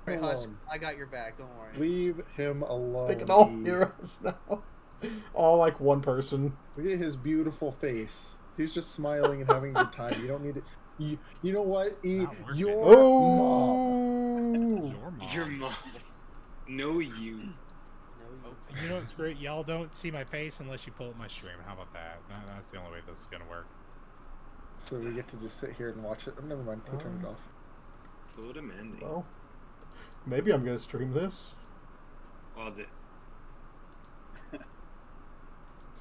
Hey, Husk, alone. I got your back. Don't worry. Leave him alone. They can all hear us now. All like one person. Look at his beautiful face. He's just smiling and having a good time. You don't need it. You know what? Not working. Your mom. Oh! Your mom. Your mom. No, you. You know what's great? Y'all don't see my face unless you pull up my stream. How about that? That's the only way this is gonna work. So we get to just sit here and watch it. Oh, never mind. I turned it off. So demanding. Well, maybe I'm gonna stream this. Well,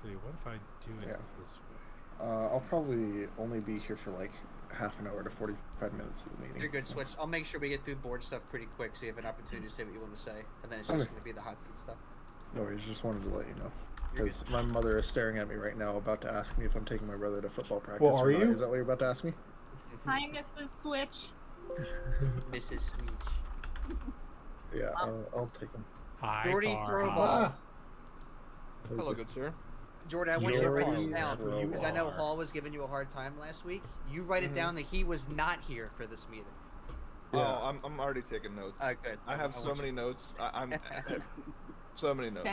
See, what if I do it Yeah. this way? I'll probably only be here for like half an hour to 45 minutes of the meeting. You're good, Switch. I'll make sure we get through board stuff pretty quick so you have an opportunity to say what you want to say. And then it's just Okay. going to be the hot seat stuff. No worries, just wanted to let you know. You're Because my mother is staring at me right now, about to ask me if I'm taking my brother to football practice. Well, or are not. you? Is that what you're about to ask me? Hi, Mrs. Switch. Mrs. Switch. Yeah, I'll take him. Hi, Jordy, Farha. throw a ball. Hello, good sir. Jordan, I want you to write this Jordy down. Throw Because I know Bar. Hall was giving you a hard time last week. You write it down that he was not here for this meeting. Yeah. Oh, I'm already taking notes. Good. I have so want many you- notes. I'm so many notes.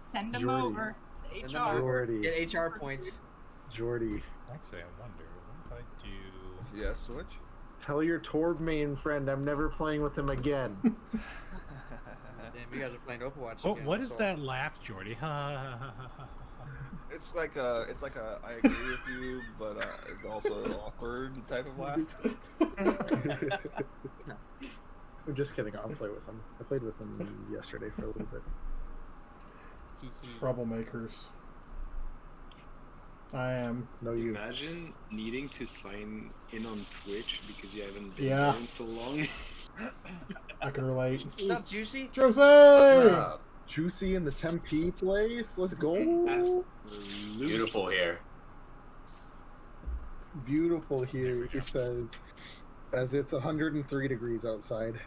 Send them Jordy. over. to Send them HR. over. Jordy. Get HR points. Jordy. Actually, I wonder, what if I do... Yes, switch. Tell your Torb main friend I'm never playing with him again. Damn, you guys are playing Overwatch again. What is so- that laugh, Jordy? It's like a I agree with you, but it's also an awkward type of laugh. I'm just kidding. I'll play with him. I played with him yesterday for a little bit. Troublemakers. I am. No, you. Imagine needing to sign in on Twitch because you haven't been Yeah. there in so long. I can relate. What's up, Juicy? Jose! Juicy in the Tempe place. Let's go. Absolutely. Beautiful here. Beautiful here, he says, as it's 103 degrees outside.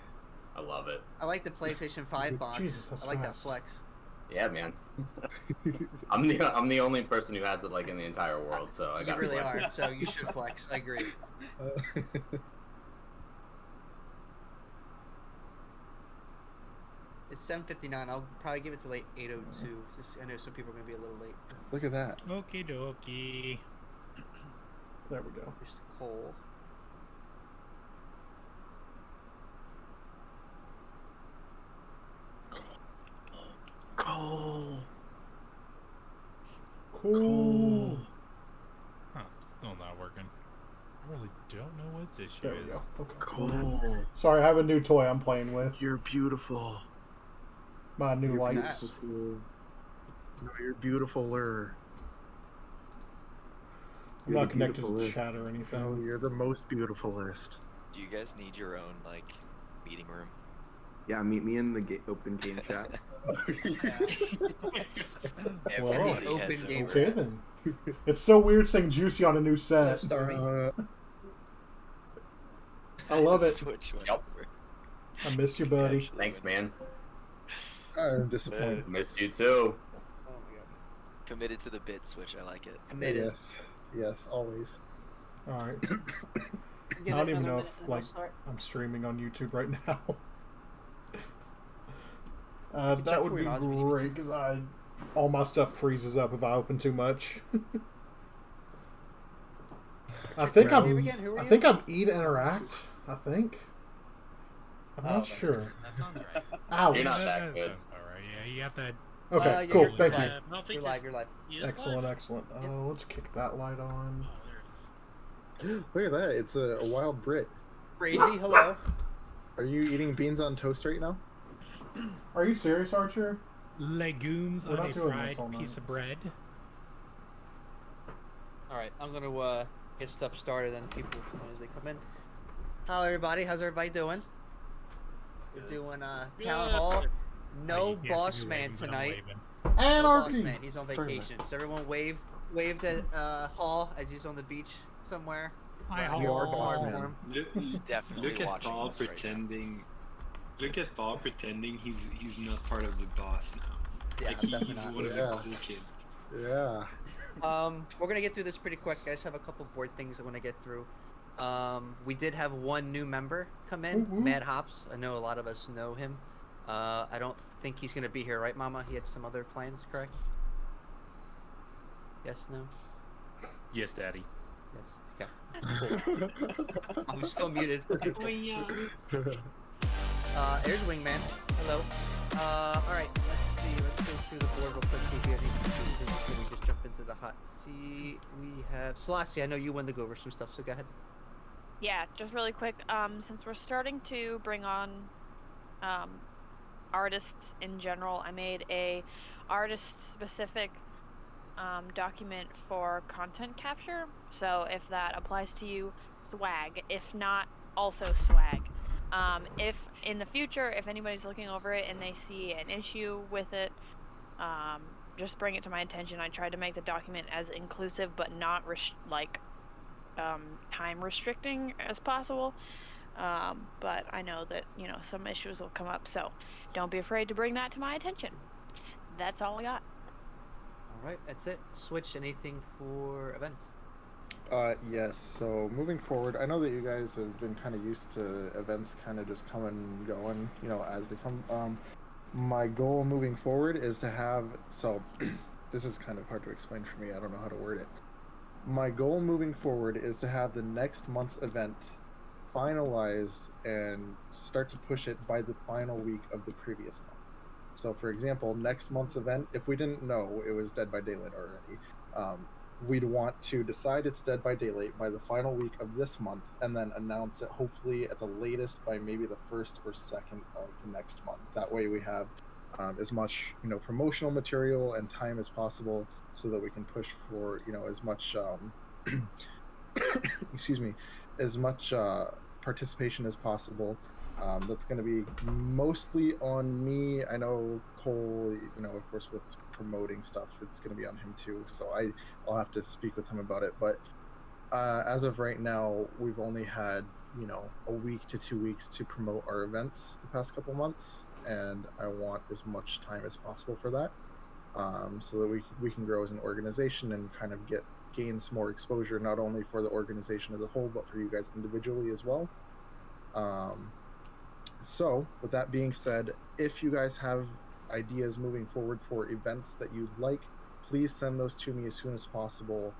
I love it. I like the PlayStation 5 box. Jesus, that's I like that fast. flex. Yeah, man. I'm the only person who has it like in the entire world, so I You got really flex. are, so you should flex. I agree. It's 7:59. I'll probably give it to late 8:02. Just, I know some people are gonna be a little late. Look at that. Okie dokie. There we go. Here's Cole. Cole. Cool. Huh, still not working. I really don't know what this issue There we is. go. Okay. Cole. Sorry, I have a new toy I'm playing with. You're beautiful. My new You're lights. beautiful. No, you're beautifuler. I'm You're not the connected to beautifulest. chat or No, anything. you're the most beautifulest. Do you guys need your own like meeting room? Yeah, meet me in the open game chat. Everybody Open has game. Okay then. It's so weird saying Juicy on a new set. Sorry. I love it. Switch went Yep. over. I missed you, buddy. Actually Thanks, went- man. I'm disappointed. Missed you too. Oh my god. Committed to the bit switch. I like it. Committed. Yes. Yes, always. Alright. Give I it don't even another know minute if and we'll like start. I'm streaming on YouTube right now. check That would for be your eyes if you need great because all my stuff freezes up if I open too much. I think your I'm. name again? Who are I you? think I'm E to Interact. I think. I'm not then- sure. That sounds right. Ouch. You're not that good. Sounds about right. Yeah, you got that. Okay, yeah, cool. you're Thank fine. you. No, I think You're live. You're live. He is Excellent, live. excellent. Let's kick that light on. Oh, there it is. Look at that. It's a wild Brit. Crazy. Hello. Are you eating beans on toast right now? Are you serious, Archer? Legumes We're on not a doing this fried all night. piece of bread. All right. I'm gonna get stuff started and people as they come in. Hello, everybody. How's everybody doing? We're doing town Good. hall. No Yeah, boss so you're man waving, but I'm tonight. waving. No boss Anarchy. man. He's on Sorry, vacation. So everyone wave at Hall as he's on the beach somewhere. Hi, We Hall. are boss hard man. for him. Look, He's definitely look at watching Paul us right now. pretending. Look at Paul pretending he's not part of the boss now. Yeah, Like definitely he's not. one of Yeah. the cool kids. Yeah. We're gonna get through this pretty quick. I just have a couple board things I want to get through. We did have one new member come in, Mad Hops. I know a lot of us know him. I don't think he's going to be here, right, Mama? He had some other plans, correct? Yes, no? Yes, Daddy. Yes. Okay. Cool. I'm still muted. Okay. Oh, yeah. There's Wingman. Hello. Alright, let's see. Let's go through the board real quick. See if we have any questions before we just jump into the hot seat. We have Selassie. I know you wanted to go over some stuff, so go ahead. Yeah, just really quick. Since we're starting to bring on artists in general, I made a artist-specific document for content capture. So if that applies to you, swag. If not, also swag. If in the future, if anybody's looking over it and they see an issue with it, just bring it to my attention. I tried to make the document as inclusive but not time restricting as possible. But I know that, you know, some issues will come up, so don't be afraid to bring that to my attention. That's all I got. Alright, that's it. Switch, anything for events? Yes, so moving forward, I know that you guys have been kind of used to events kind of just coming and going, you know, as they come. My goal moving forward is to have, so this is kind of hard to explain for me, I don't know how to word it. My goal moving forward is to have the next month's event finalized and start to push it by the final week of the previous month. So for example, next month's event, if we didn't know it was Dead by Daylight already, we'd want to decide it's Dead by Daylight by the final week of this month and then announce it hopefully at the latest by maybe the 1st or 2nd of next month. That way we have as much, you know, promotional material and time as possible so that we can push for, you know, as much excuse me, as much participation as possible. That's going to be mostly on me. I know Cole, you know, of course, with promoting stuff, it's going to be on him too. So I'll have to speak with him about it. But as of right now, we've only had, you know, a week to 2 weeks to promote our events the past couple months, and I want as much time as possible for that, so that we can grow as an organization and kind of gain some more exposure, not only for the organization as a whole, but for you guys individually as well. So, with that being said, if you guys have ideas moving forward for events that you'd like, please send those to me as soon as possible,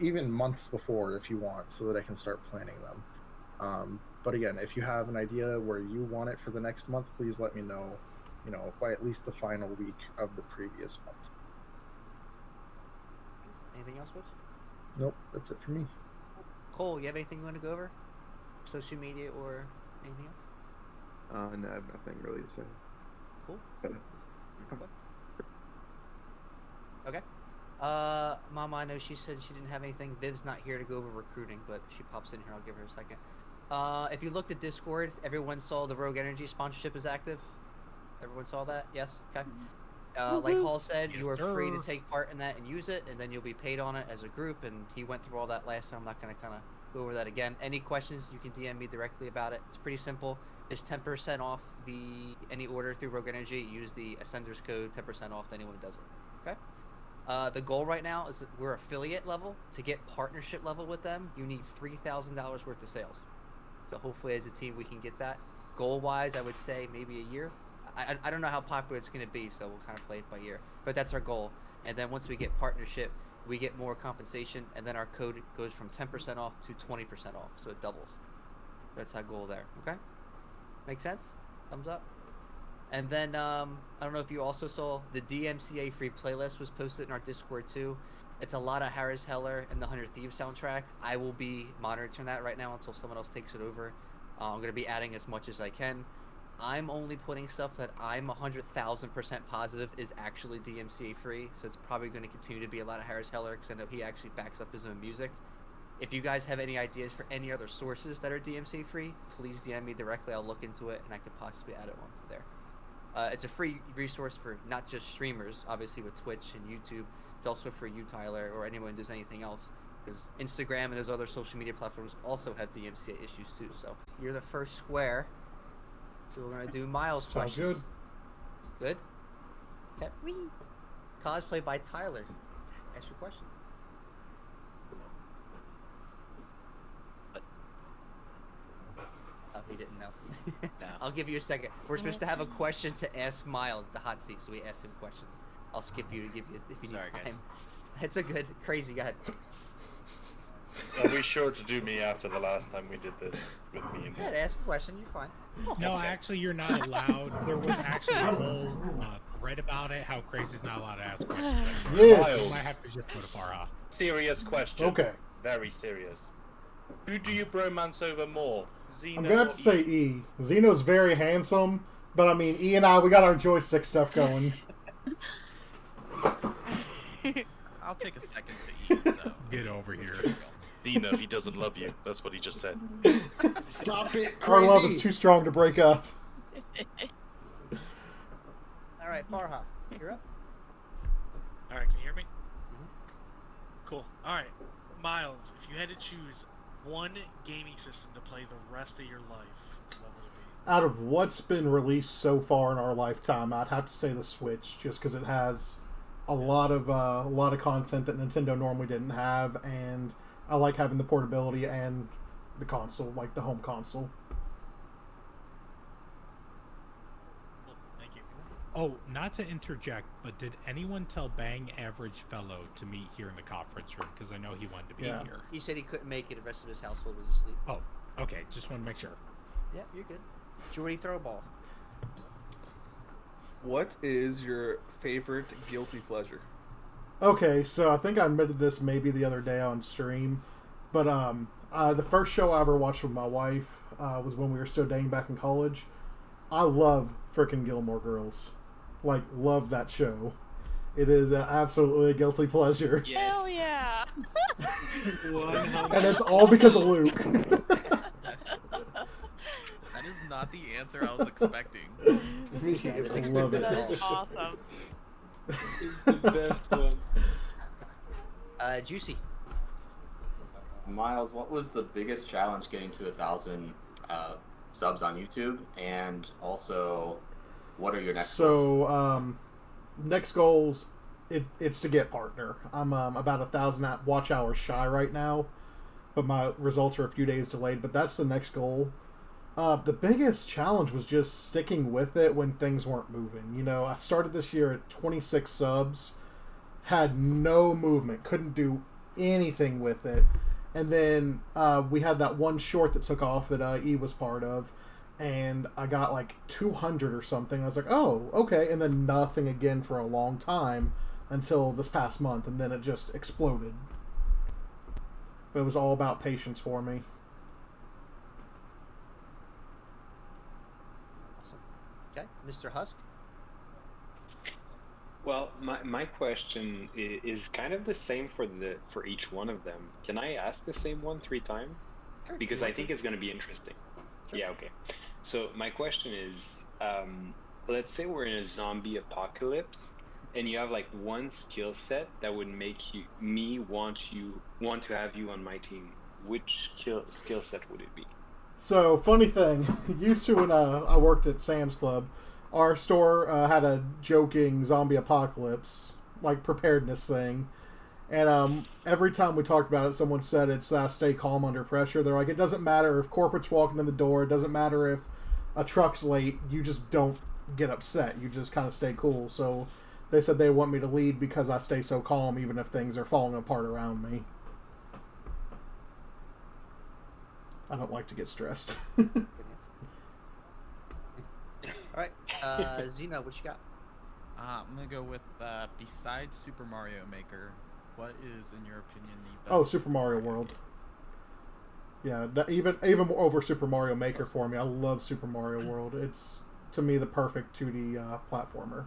even months before if you want, so that I can start planning them. But again, if you have an idea where you want it for the next month, please let me know, you know, by at least the final week of the previous month. Anything else, Witch? Nope, that's it for me. Cole, you have anything you want to go over? Social media or anything else? No, I have nothing really to say. Cool. Okay. Mama, I know she said she didn't have anything. Viv's not here to go over recruiting, but if she pops in here, I'll give her a second. If you looked at Discord, everyone saw the Rogue Energy sponsorship is active. Everyone saw that? Yes? Okay. Like Hall said, you are free to take part in that and use it, and then you'll be paid on it as a group, and he went through all that last time. I'm not going to kind of go over that again. Any questions, you can DM me directly about it. It's pretty simple. It's 10% off any order through Rogue Energy. Use the Ascender's code, 10% off to anyone who does it. Okay? The goal right now is that we're affiliate level. To get partnership level with them, you need $3,000 worth of sales. So hopefully as a team we can get that. Goal-wise, I would say maybe a year. I don't know how popular it's going to be, so we'll kind of play it by ear. But that's our goal. And then once we get partnership, we get more compensation, and then our code goes from 10% off to 20% off, so it doubles. That's our goal there, okay? Make sense? Thumbs up? And then, I don't know if you also saw, the DMCA free playlist was posted in our Discord too. It's a lot of Harris Heller and the 100 Thieves soundtrack. I will be monitoring that right now until someone else takes it over. I'm going to be adding as much as I can. I'm only putting stuff that I'm 100,000% positive is actually DMCA free, so it's probably going to continue to be a lot of Harris Heller, because I know he actually backs up his own music. If you guys have any ideas for any other sources that are DMCA free, please DM me directly. I'll look into it, and I could possibly add it onto there. It's a free resource for not just streamers, obviously with Twitch and YouTube. It's also for you, Tyler, or anyone who does anything else, because Instagram and those other social media platforms also have DMCA issues too. So you're the first square. So we're gonna do Miles questions. Sounds good. Good? Okay. Cosplay by Tyler. Ask your question. You didn't know. No. I'll give you a second. We're supposed to have a question to ask Miles, the hot seat, so we ask him questions. I'll skip you to give you if you Sorry, need time. guys. It's a good, crazy. Go ahead. Are we sure to do me after the last time we did this with me and Go ahead, ask a question. You're fine. No, actually, you're not allowed. There was actually a whole thread about it. How Crazy's not allowed to ask questions. Yes. I might have to just go to Farha. Serious question. Okay. Very serious. Who do you bromance over more? Xeno I'm going to have or to say E. Xeno's very handsome, but I mean, E and I, we got our joystick stuff going. I'll take a second to eat, though. Get over here. Xeno, he doesn't love you. That's what he just said. Stop it, Our crazy. love is too strong to break up. All right, Farha, you're up. All right, can you hear me? Cool. All right, Miles, if you had to choose one gaming system to play the rest of your life, what would it be? Out of what's been released so far in our lifetime, I'd have to say the Switch, just because it has a lot of content that Nintendo normally didn't have, and I like having the portability and the console, like the home console. Cool. Thank you. Oh, not to interject, but did anyone tell Bang Average Fellow to meet here in the conference room? Because I know he wanted to be Yeah. here. He said he couldn't make it. The rest of his household was asleep. Oh, okay. Just want to make sure. Yep, you're good. Jordy Throwball. What is your favorite guilty pleasure? Okay, so I think I admitted this maybe the other day on stream, but the first show I ever watched with my wife was when we were still dating back in college. I love frickin' Gilmore Girls. Like, love that show. It is absolutely a guilty pleasure. Hell yeah! And it's all because of Luke. That is not the answer I was expecting. I love it. That is awesome. The best one. Juicy. Miles, what was the biggest challenge getting to 1,000 subs on YouTube? And also, what are your next goals? So, next goals, it's to get partner. I'm about 1,000 watch hours shy right now, but my results are a few days delayed. But that's the next goal. The biggest challenge was just sticking with it when things weren't moving. You know, I started this year at 26 subs, had no movement, couldn't do anything with it. And then we had that one short that took off that E was part of, and I got like 200 or something. I was like, oh, okay. And then nothing again for a long time until this past month, and then it just exploded. But it was all about patience for me. Okay, Mr. Husk. Well, my question is kind of the same for each one of them. Can I ask the same one 3 times? Sure, Because you I want think to? it's going to be interesting. Sure. Yeah, okay. So my question is, let's say we're in a zombie apocalypse, and you have like one skill set that would make me want to have you on my team. Which skill set would it be? So, funny thing, used to when I worked at Sam's Club, our store had a joking zombie apocalypse, like, preparedness thing. And every time we talked about it, someone said it's stay calm under pressure. They're like, it doesn't matter if corporate's walking in the door, it doesn't matter if a truck's late, you just don't get upset. You just kind of stay cool. So they said they want me to lead because I stay so calm even if things are falling apart around me. I don't like to get stressed. Good answer. All right, Xeno, what you got? I'm gonna go with besides Super Mario Maker, what is, in your opinion, the best? Oh, Super Mario World. Yeah, even more over Super Mario Maker for me. I love Super Mario World. It's, to me, the perfect 2D platformer.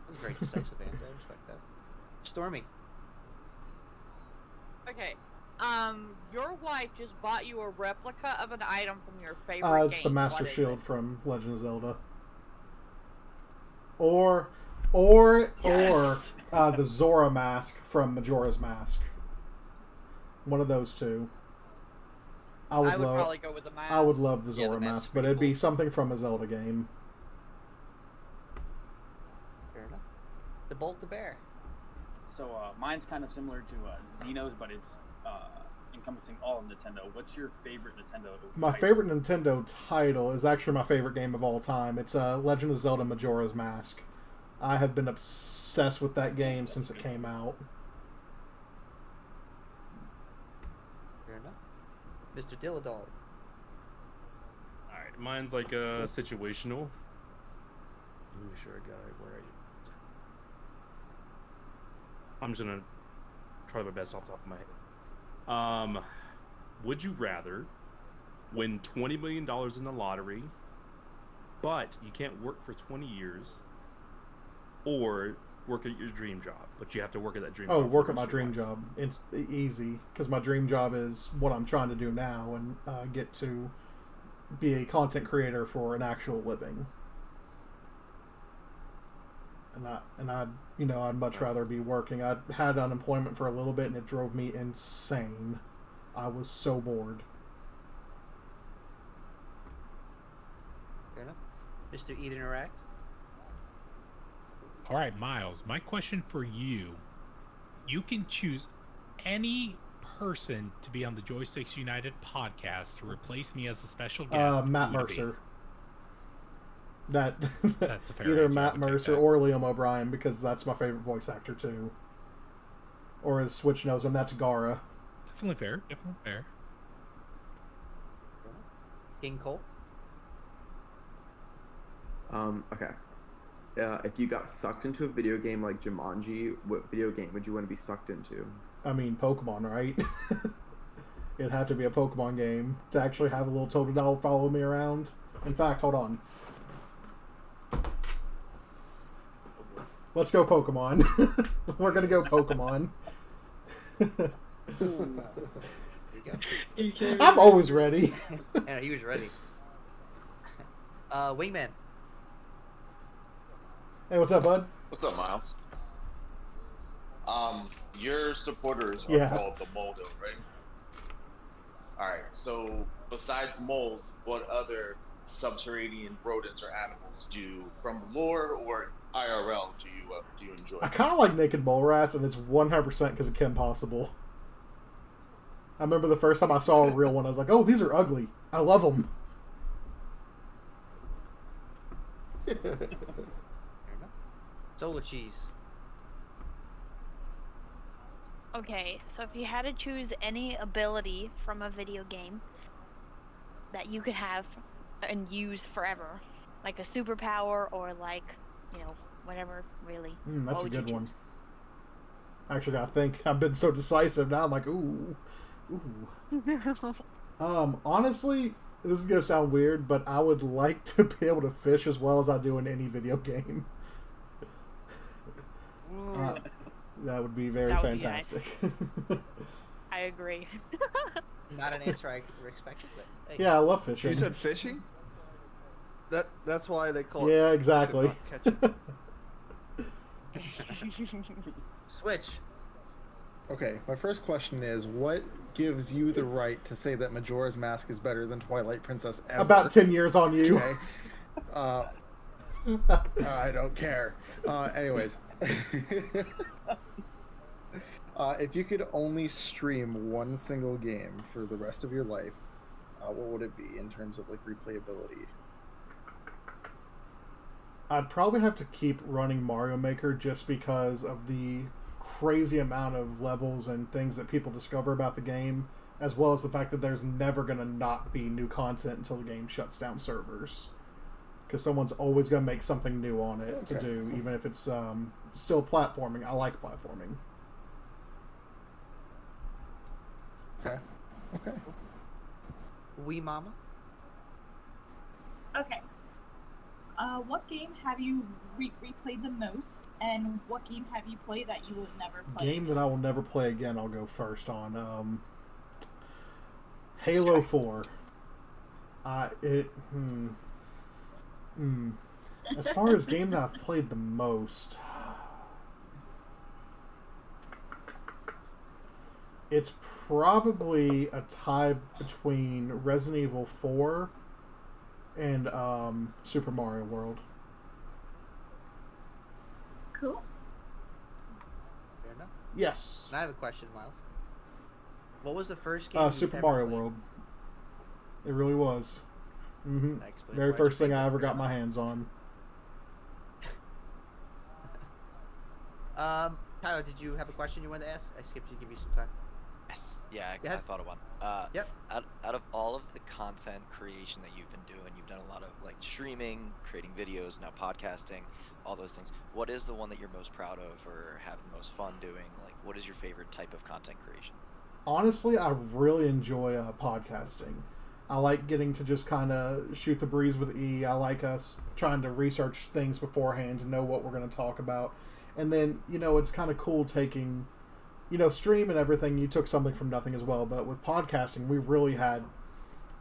That's a very decisive answer. I respect that. Stormy. Okay. Your wife just bought you a replica of an item from your favorite game. It's the Master What is Shield it? from Legend of Zelda. Or the Zora mask from Majora's Mask. One of those two. I would probably go with the mask. I would love the Yeah, the Zora mask's mask, but pretty it'd be cool. something from a Zelda game. Fair enough. The Bolt the Bear. So mine's kind of similar to Xeno's, but it's encompassing all of Nintendo, what's your favorite Nintendo My title? favorite Nintendo title is actually my favorite game of all time. It's Legend of Zelda Majora's Mask. I have been obsessed with that game since it came out. Fair enough. Mr. Dilladol. Alright, mine's like situational. Let me make sure I got it where I'm just gonna try my best off the top of my head. Would you rather win $20 million in the lottery, but you can't work for 20 years, or work at your dream job, but you have to work at that dream job? Oh, work at my dream job. It's easy, because my dream job is what I'm trying to do now, and get to be a content creator for an actual living. I'd much rather be working. I had unemployment for a little bit, and it drove me insane. I was so bored. Fair enough. Mr. Eat Interact. All right, Miles, my question for you. You can choose any person to be on the Joysticks United podcast to replace me as a special guest. Matt Who would it be? Mercer. That's a fair either answer. I Matt would take Mercer that. or Liam O'Brien, because that's my favorite voice actor too. Or as Switch knows him, that's Gara. Definitely fair. Definitely fair. King Cole. Okay. If you got sucked into a video game like Jumanji, what video game would you want to be sucked into? I mean, Pokemon, right? It'd have to be a Pokemon game to actually have a little Totodile follow me around. In fact, hold on. Let's go Pokemon. We're gonna go Pokemon. I'm always ready. Yeah, he was ready. Wingman. Hey, what's up, bud? What's up, Miles? Your supporters are Yeah. called the Moldo, right? Alright, so besides moles, what other subterranean rodents or animals from lore or IRL do you enjoy? I kind of like naked mole rats, and it's 100% because of Kim Possible. I remember the first time I saw a real one, I was like, "Oh, these are ugly. I love them." Solar cheese. Okay, so if you had to choose any ability from a video game that you could have and use forever, like a superpower or like, whatever, really. That's what a would you good one. choose? Actually, I think I've been so decisive now. I'm like, ooh. Honestly, this is gonna sound weird, but I would like to be able to fish as well as I do in any video game. That would be very That would be fantastic. I agree. Not an answer I expected, but hey. Yeah, I love fishing. You said fishing? That's why they call it. Yeah, exactly. fishing, not catching. Switch. Okay, my first question is, what gives you the right to say that Majora's Mask is better than Twilight Princess ever? About 10 years on you. Okay. I don't care. Anyways. If you could only stream one single game for the rest of your life, what would it be in terms of like replayability? I'd probably have to keep running Mario Maker just because of the crazy amount of levels and things that people discover about the game, as well as the fact that there's never going to not be new content until the game shuts down servers. Because someone's always going to make something new on it to do, even if it's still platforming. I like platforming. Okay. Okay. Wee Mama. Okay. What game have you replayed the most, and what game have you played that you will never play? Game that I will never play again, I'll go first on. Halo 4. As far as game that I've played the most, it's probably a tie between Resident Evil 4 and Super Mario World. Cool. Fair enough. Yes. And I have a question, Miles. What was the first game? Super you've Mario ever played? World. It really was. Mm-hmm. That explains Very why first you thing I picked it. ever got my hands on. Tyler, did you have a question you wanted to ask? I skipped you. Give you some time. Yes. Yeah, Go I ahead. thought of one. Yep. Out of all of the content creation that you've been doing, you've done a lot of like streaming, creating videos, now podcasting, all those things. What is the one that you're most proud of or have the most fun doing? Like, what is your favorite type of content creation? Honestly, I really enjoy podcasting. I like getting to just kind of shoot the breeze with E. I like us trying to research things beforehand to know what we're going to talk about. And then, it's kind of cool taking, stream and everything. You took something from nothing as well. But with podcasting, we really had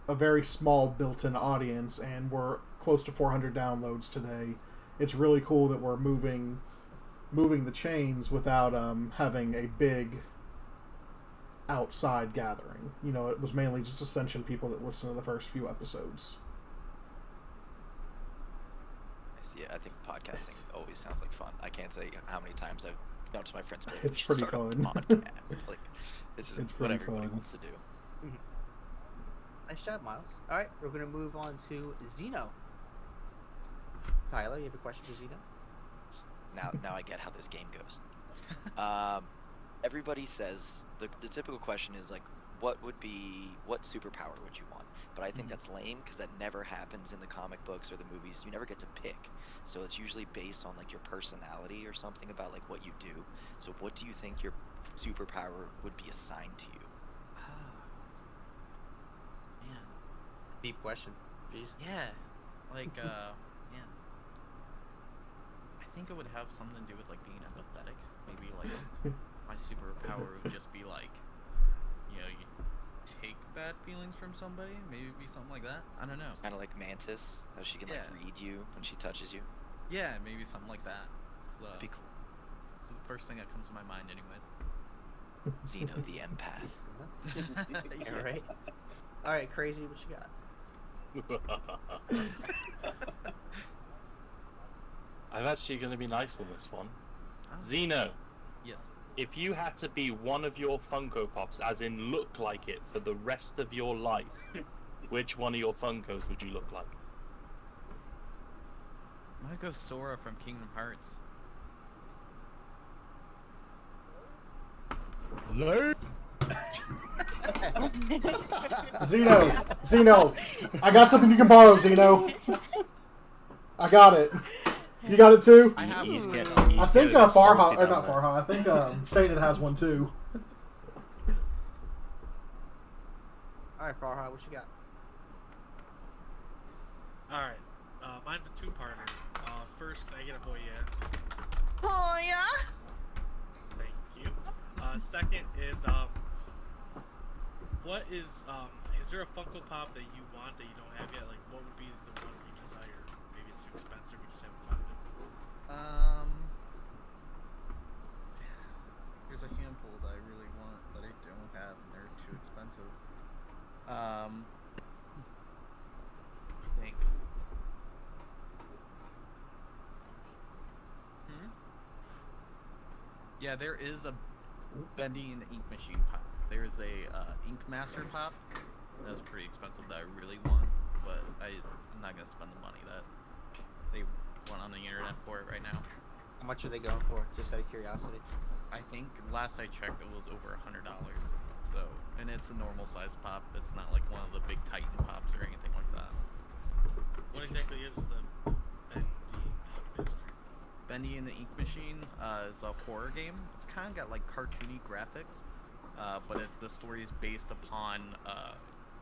a very small built-in audience, and we're close to 400 downloads today. It's really cool that we're moving the chains without having a big outside gathering. It was mainly just Ascension people that listened to the first few episodes. I see. I think podcasting always sounds like fun. I can't say how many times I've gone to my friends. Like, It's pretty fun. Podcast. Like, it's just It's what pretty everybody fun. wants to do. Nice job, Miles. All right, we're gonna move on to Zeno. Tyler, you have a question for Zeno? Now I get how this game goes. Everybody says the typical question is like, what superpower would you want? But I think that's lame because that never happens in the comic books or the movies. You never get to pick. So it's usually based on like your personality or something about like what you do. So what do you think your superpower would be assigned to you? Man. Deep question. Jeez. Yeah. Like, man. I think it would have something to do with like being empathetic. Maybe like my superpower would just be like, you take bad feelings from somebody. Maybe it'd be something like that. I don't know. Kind of like Mantis, how she can like read you when she touches you. Yeah, maybe something like that. That'd be cool. It's the first thing that comes to my mind, anyways. Zeno the empath. Yeah, right. All right, Crazy, what you got? I'm actually going to be nice on this one. Zeno. Yes. If you had to be one of your Funko Pops, as in look like it for the rest of your life, which one of your Funkos would you look like? I'm gonna go Sora from Kingdom Hearts. Zeno, I got something you can borrow, Zeno. I got it. You got it too? I have He's one. getting I think getting Farha, salty or down not there. Farha, I think Satan has one too. All right, Farha, what you got? All right, mine's a two-parter. First, can I get a boy yet? Oh yeah. Thank you. Second is what is there a Funko Pop that you want that you don't have yet? Like, what would be the one you desire? Maybe it's too expensive. We just haven't found it. Here's a handful that I really want that I don't have, and they're too expensive. Think. Yeah, there is a Bendy and the Ink Machine pop. There's a Ink Master pop that's pretty expensive that I really want, but I'm not gonna spend the money that they want on the internet for it right now. How much are they going for? Just out of curiosity. I think last I checked it was over $100. So, and it's a normal size pop. It's not like one of the big Titan pops or anything like that. What exactly is the Bendy and the Ink Machine is a horror game. It's kind of got like cartoony graphics, but the story is based upon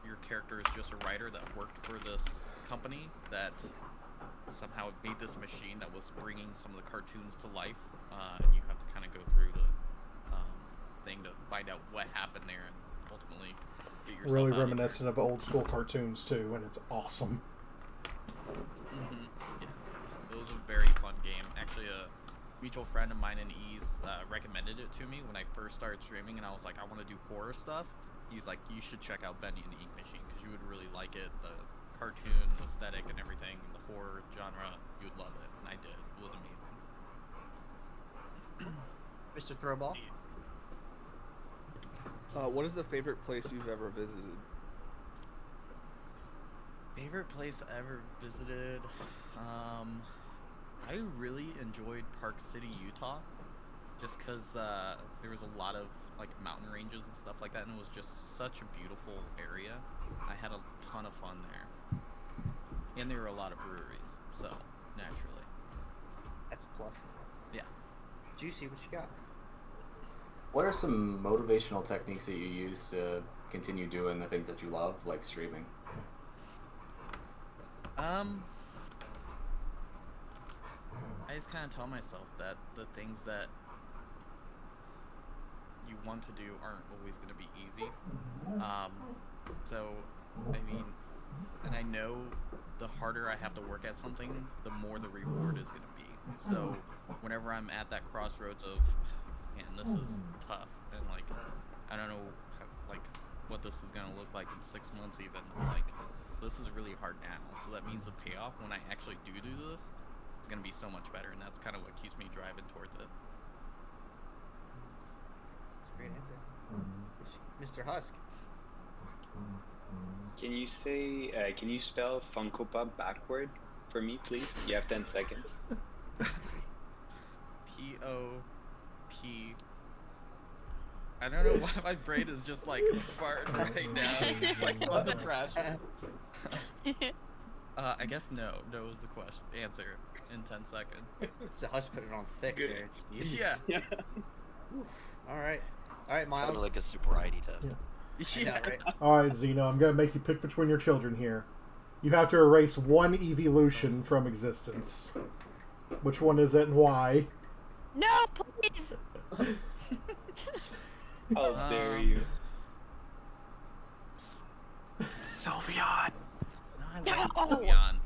your character is just a writer that worked for this company that somehow made this machine that was bringing some of the cartoons to life, and you have to kind of go through the thing to find out what happened there and ultimately get yourself Really out of there. reminiscent of old school cartoons too, and it's awesome. Yes, it was a very fun game. Actually, a mutual friend of mine in Ease recommended it to me when I first started streaming, and I was like, I want to do horror stuff. He's like, you should check out Bendy and the Ink Machine because you would really like it. The cartoon aesthetic and everything, the horror genre, you would love it, and I did. It was amazing. Mr. Throwball. What is the favorite place you've ever visited? Favorite place I ever visited? I really enjoyed Park City, Utah, just because there was a lot of like mountain ranges and stuff like that, and it was just such a beautiful area. I had a ton of fun there, and there were a lot of breweries, so naturally. That's a plus. Yeah. Juicy, what you got? What are some motivational techniques that you use to continue doing the things that you love, like streaming? I just kind of tell myself that the things that you want to do aren't always going to be easy. So, I mean, and I know the harder I have to work at something, the more the reward is going to be. So, whenever I'm at that crossroads of, man, this is tough, and like, I don't know, like, what this is going to look like in 6 months even, like, this is really hard now. So that means the payoff when I actually do this is going to be so much better, and that's kind of what keeps me driving towards it. Great answer. Mr. Husk. Can you say, can you spell Funko Pop backward for me, please? You have 10 seconds. P-O-P. I don't know why my brain is just like farting right now. It's just like under pressure. I guess no. No is the question. Answer in 10 seconds. So Husk put it on thick there. Yeah. All right. All right, Miles. Sounded like a sobriety test. Yeah. Right? All right, Zeno, I'm going to make you pick between your children here. You have to erase one evolution from existence. Which one is it and why? No, please! How dare you? Sylveon! No, I love No! Sylveon.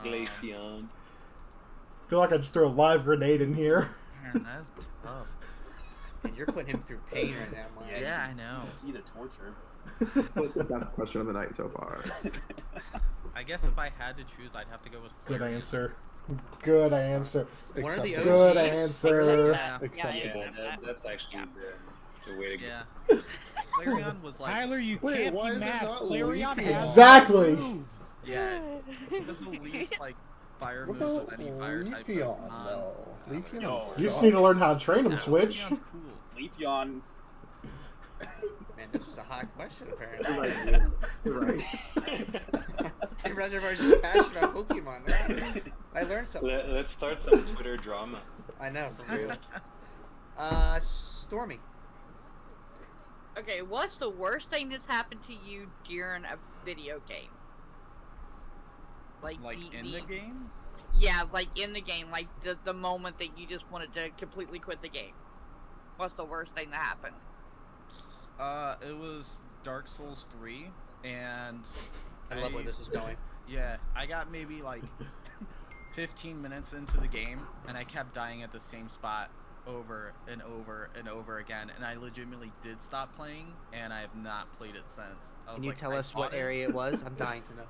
Glaceon. I feel like I just threw a live grenade in here. Man, that's tough. And you're putting him through pain right now, Miles. Yeah, I know. See the torture. It's like the best question of the night so far. I guess if I had to choose, I'd have to go with Good Flareon. answer. Good answer. One of the Good OGs. answer. Yeah. Acceptable. Yeah, that's actually the way to go. Yeah. Flareon was like... Tyler, you Wait, can't why be is it mad. not Flareon Leafeon? has Exactly. moves. Yeah. It was the least, like, fire What moves about of any fire type Leafeon, Pokemon. though? Leafeon Yo. You just need to learn how to train them, Yeah, Switch. Leafeon's cool. Leafeon. Man, this was a hot question, apparently. Right. And Reservoir's just passionate about Pokemon. Man. I learned something. Let's start some Twitter drama. I know, for real. Stormy. Okay, what's the worst thing that's happened to you during a video game? Like in the game? Yeah, like in the game, like the moment that you just wanted to completely quit the game. What's the worst thing that happened? It was Dark Souls 3, and I love where this is going. Yeah, I got maybe like 15 minutes into the game, and I kept dying at the same spot over and over and over again, and I legitimately did stop playing, and I have not played it since. Can you tell us what area it was? I'm dying to know.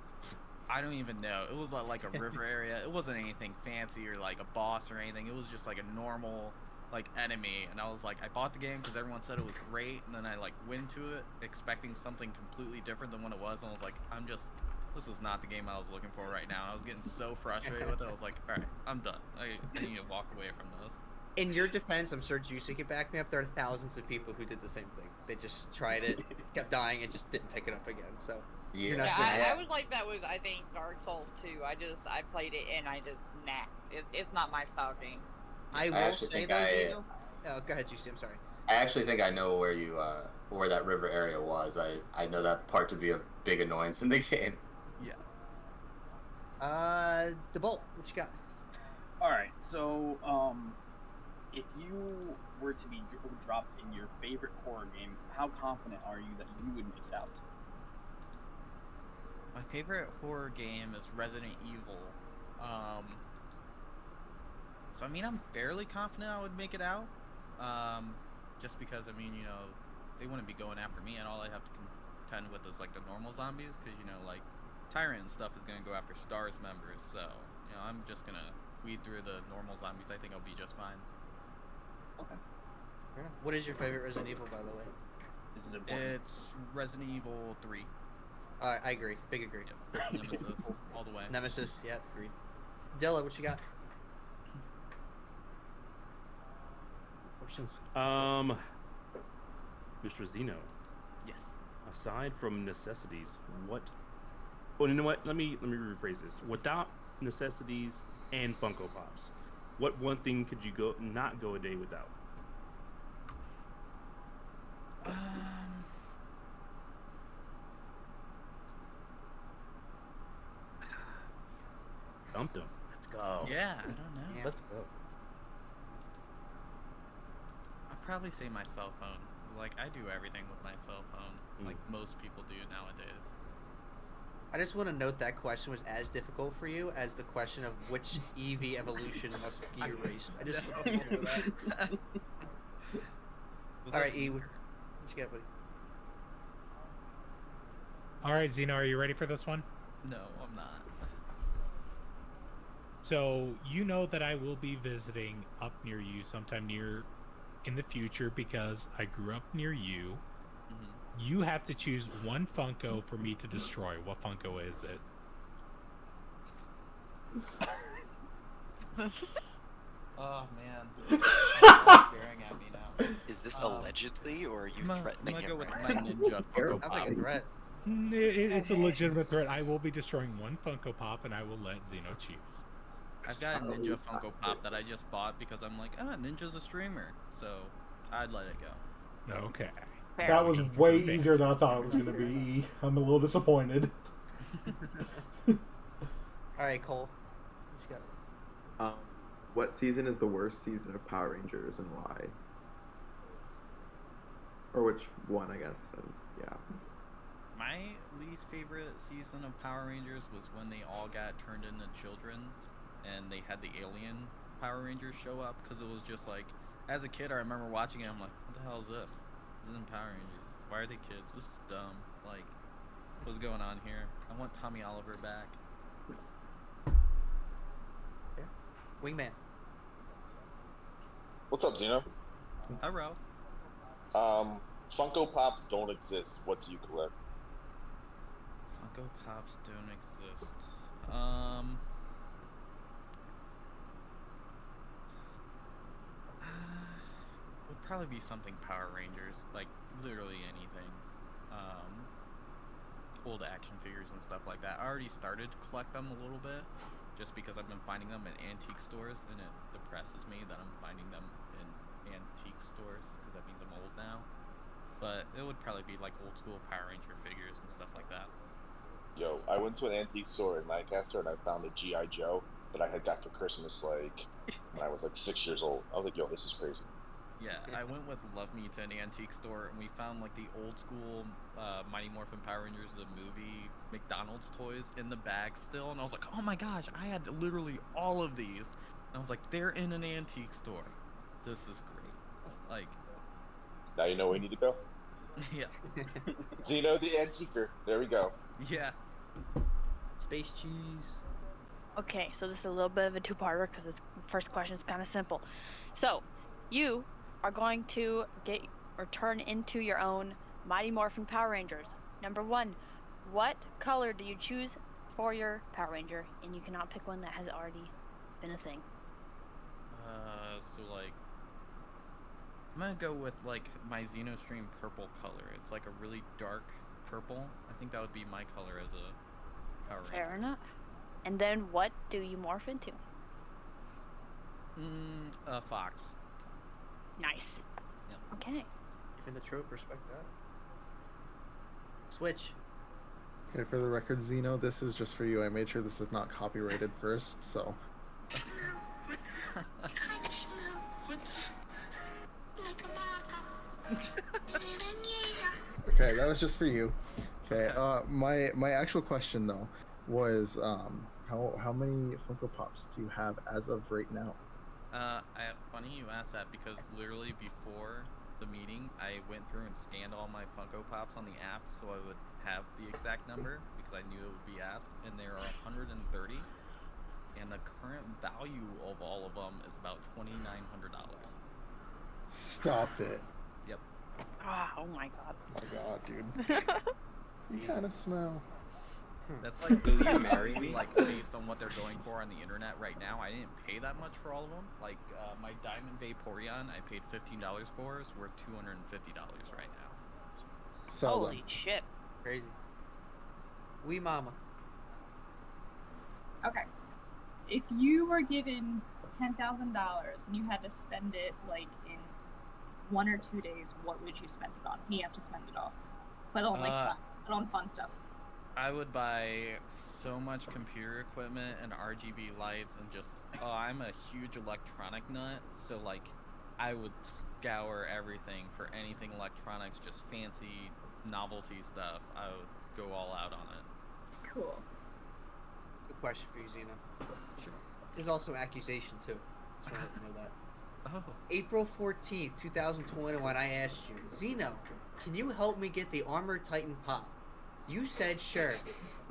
I don't even know. It was like a river area. It wasn't anything fancy or like a boss or anything. It was just like a normal like enemy, and I was like, I bought the game because everyone said it was great, and then I like went to it expecting something completely different than what it was, and I was like, this is not the game I was looking for right now. I was getting so frustrated with it. I was like, all right, I'm done. I need to walk away from this. In your defense, I'm sure Juicy could back me up. There are thousands of people who did the same thing. They just tried it, kept dying, and just didn't pick it up again. So you're not Yeah, I was like that with I think Dark Souls 2. I played it and I just it's not my style game. I will say though, Zeno. Oh, go ahead, Juicy. I'm sorry. I actually think I know where you where that river area was. I know that part to be a big annoyance in the game. Yeah. DeBolt, what you got? All right, so if you were to be dropped in your favorite horror game, how confident are you that you would make it out? My favorite horror game is Resident Evil. So I mean, I'm fairly confident I would make it out. Just because, I mean, you know, they wouldn't be going after me, and all I have to contend with is like the normal zombies, because you know, like Tyrant and stuff is gonna go after Stars members. So you know, I'm just gonna weed through the normal zombies. I think I'll be just fine. Okay. Fair enough. What is your favorite Resident Evil, by the way? This is important. It's Resident Evil 3. I agree. Big agree. Yep. Nemesis, all the way. Nemesis, yeah, agreed. Della, what you got? Questions? Mr. Zeno. Yes. Aside from necessities, what? Oh, you know what? Let me rephrase this. Without necessities and Funko Pops, what one thing could you not go a day without? Dumped him. Let's go. Yeah, I don't know. Yeah. Let's go. I'd probably say my cell phone. 'Cause, like, I do everything with my cell phone, like most people do nowadays. I just want to note that question was as difficult for you as the question of which EV evolution must be erased. I just want to know that. All right, E, what you got, buddy? All right, Zeno, are you ready for this one? No, I'm not. So you know that I will be visiting up near you sometime near in the future because I grew up near you. Mm-hmm. You have to choose one Funko for me to destroy. What Funko is it? Oh man, staring at me now. Is this allegedly, or are you threatening I'm him? gonna go with right my now? Ninja Funko Sounds Pop. like a threat. It's a legitimate threat. I will be destroying one Funko Pop, and I will let Zeno choose. I've got a Ninja Funko Pop that I just bought because I'm like, Ninja's a streamer, so I'd let it go. Okay. That was way easier than I thought it was going to be. I'm a little disappointed. All right, Cole. What you got? What season is the worst season of Power Rangers and why? Or which one, I guess. Yeah. My least favorite season of Power Rangers was when they all got turned into children and they had the alien Power Rangers show up, because it was just like, as a kid I remember watching it, I'm like, what the hell is this? This isn't Power Rangers. Why are they kids? This is dumb. Like, what's going on here? I want Tommy Oliver back. Yeah. Wingman. What's up, Zeno? Hello. Funko Pops don't exist. What do you collect? Funko Pops don't exist. Would probably be something Power Rangers, like literally anything. Old action figures and stuff like that. I already started to collect them a little bit, just because I've been finding them in antique stores, and it depresses me that I'm finding them in antique stores, because that means I'm old now. But it would probably be like old school Power Ranger figures and stuff like that. Yo, I went to an antique store in Lancaster and I found a G.I. Joe that I had got for Christmas like when I was like 6 years old. I was like, yo, this is crazy. Yeah, I went with Love Me to an antique store, and we found like the old school Mighty Morphin Power Rangers the movie McDonald's toys in the bag still, and I was like, oh my gosh, I had literally all of these. And I was like, they're in an antique store. This is great. Like, Now you know where you need to go. yeah. Zeno the Antiquer. There we go. Yeah. Space cheese. Okay, so this is a little bit of a two-parter because this first question is kind of simple. So, you are going to get or turn into your own Mighty Morphin Power Rangers. Number 1, what color do you choose for your Power Ranger? And you cannot pick one that has already been a thing. So like, I'm gonna go with like my Xenostream purple color. It's like a really dark purple. I think that would be my color as a Power Ranger. Fair enough. And then what do you morph into? A fox. Nice. Yep. Okay. In the trope, respect that. Switch. Okay, for the record, Zeno, this is just for you. I made sure this is not copyrighted first, so. Okay, that was just for you. Okay, my actual question though was how many Funko Pops do you have as of right now? Funny you asked that, because literally before the meeting, I went through and scanned all my Funko Pops on the app so I would have the exact number, because I knew it would be asked, and there are 130, and the current value of all of them is about $2,900. Stop it. Yep. Ah, oh my god. Oh my god, dude. You kind of smell. That's like Will you marry me? like based on what they're going for on the internet right now. I didn't pay that much for all of them. Like my Diamond Vaporeon, I paid $15 for. Is worth $250 right now. Sell Holy them. shit. Crazy. Wee mama. Okay. If you were given $10,000 and you had to spend it like in 1 or 2 days, what would you spend it on? You have to spend it all, but on on fun stuff. I would buy so much computer equipment and RGB lights and just I'm a huge electronic nut, so like I would scour everything for anything electronics, just fancy novelty stuff. I would go all out on it. Cool. Good question for you, Xena. Sure. There's also an accusation too. Just want to let you know that. Oh. April 14th, 2021, I asked you, Zeno, can you help me get the Armored Titan pop? You said sure.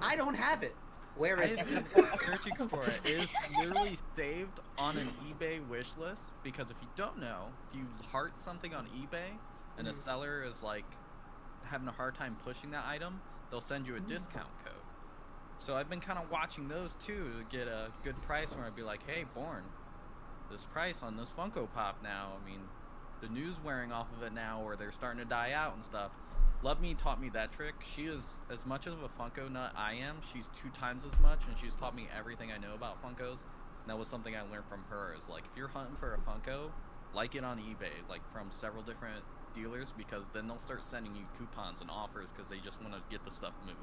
I don't have it. Where is it? I've been searching for it. It is literally saved on an eBay wish list, because if you don't know, if you heart something on eBay and a seller is like having a hard time pushing that item, they'll send you a discount code. So I've been kind of watching those too to get a good price where I'd be like, hey, Born, this price on this Funko Pop now. I mean, the news wearing off of it now, or they're starting to die out and stuff. Love Me taught me that trick. She is as much of a Funko nut I am. She's 2 times as much, and she's taught me everything I know about Funkos. And that was something I learned from her. Is like, if you're hunting for a Funko, like it on eBay, like from several different dealers, because then they'll start sending you coupons and offers because they just want to get the stuff moved.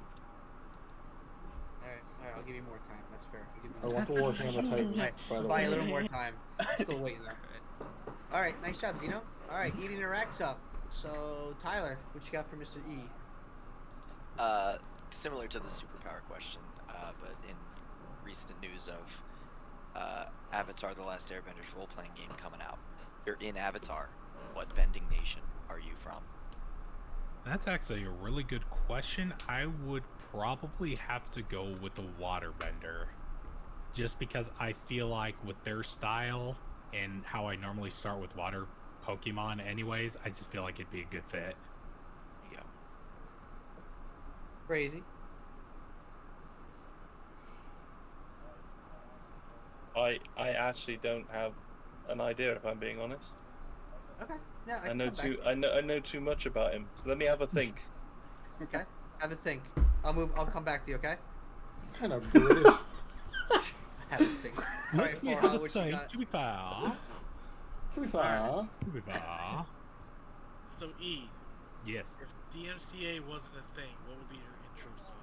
Alright, I'll give you more time. That's fair. I want the Warhammer Titan, by the Buy way. a little more time. Still waiting there. Alright, nice job, Zeno. Alright, eating the racks up. So, Tyler, what you got for Mr. E? Similar to the superpower question, but in recent news of Avatar: The Last Airbender's role-playing game coming out. You're in Avatar. What bending nation are you from? That's actually a really good question. I would probably have to go with the waterbender, just because I feel like with their style and how I normally start with water Pokemon anyways, I just feel like it'd be a good fit. Yeah. Crazy. I actually don't have an idea, if I'm being honest. Okay. Yeah, I know too much about him. So let me have a think. Okay. Have a think. I'll come back to you, okay? Kind of British. Have a think. Alright, Yeah, Farah, what you got? to be fair. To be fair. To be fair. So E, Yes. if DMCA wasn't a thing, what would be your intro song?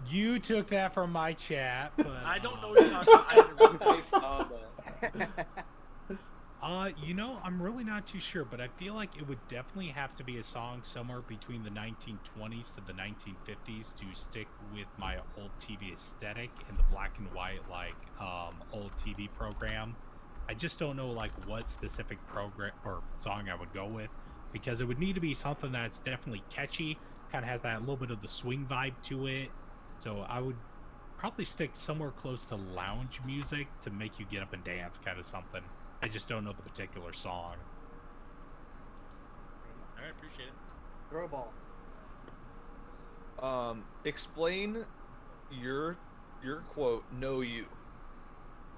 You took that from my chat, but I don't know what you're talking about. I saw that. You know, I'm really not too sure, but I feel like it would definitely have to be a song somewhere between the 1920s to the 1950s to stick with my old TV aesthetic and the black and white, like, old TV programs. I just don't know, like, what specific program or song I would go with, because it would need to be something that's definitely catchy, kind of has that little bit of the swing vibe to it. So I would probably stick somewhere close to lounge music to make you get up and dance, kind of something. I just don't know the particular song. Alright, appreciate it. Throw a ball. Explain your quote, "Know you."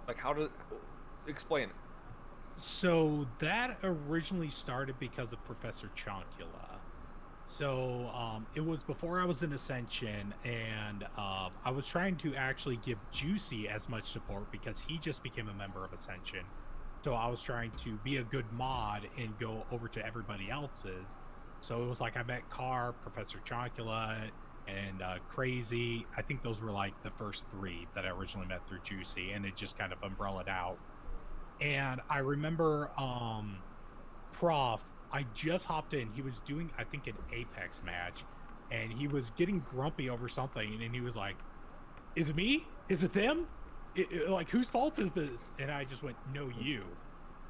Like, how to explain it. So that originally started because of Professor Choncula. So it was before I was in Ascension, and I was trying to actually give Juicy as much support because he just became a member of Ascension. So I was trying to be a good mod and go over to everybody else's. So it was like I met Carr, Professor Choncula, and Crazy. I think those were like the first 3 that I originally met through Juicy, and it just kind of umbrellaed out. And I remember Prof, I just hopped in. He was doing, I think, an Apex match, and he was getting grumpy over something, and he was like, "Is it me? Is it them? Like, whose fault is this?" And I just went, "No, you."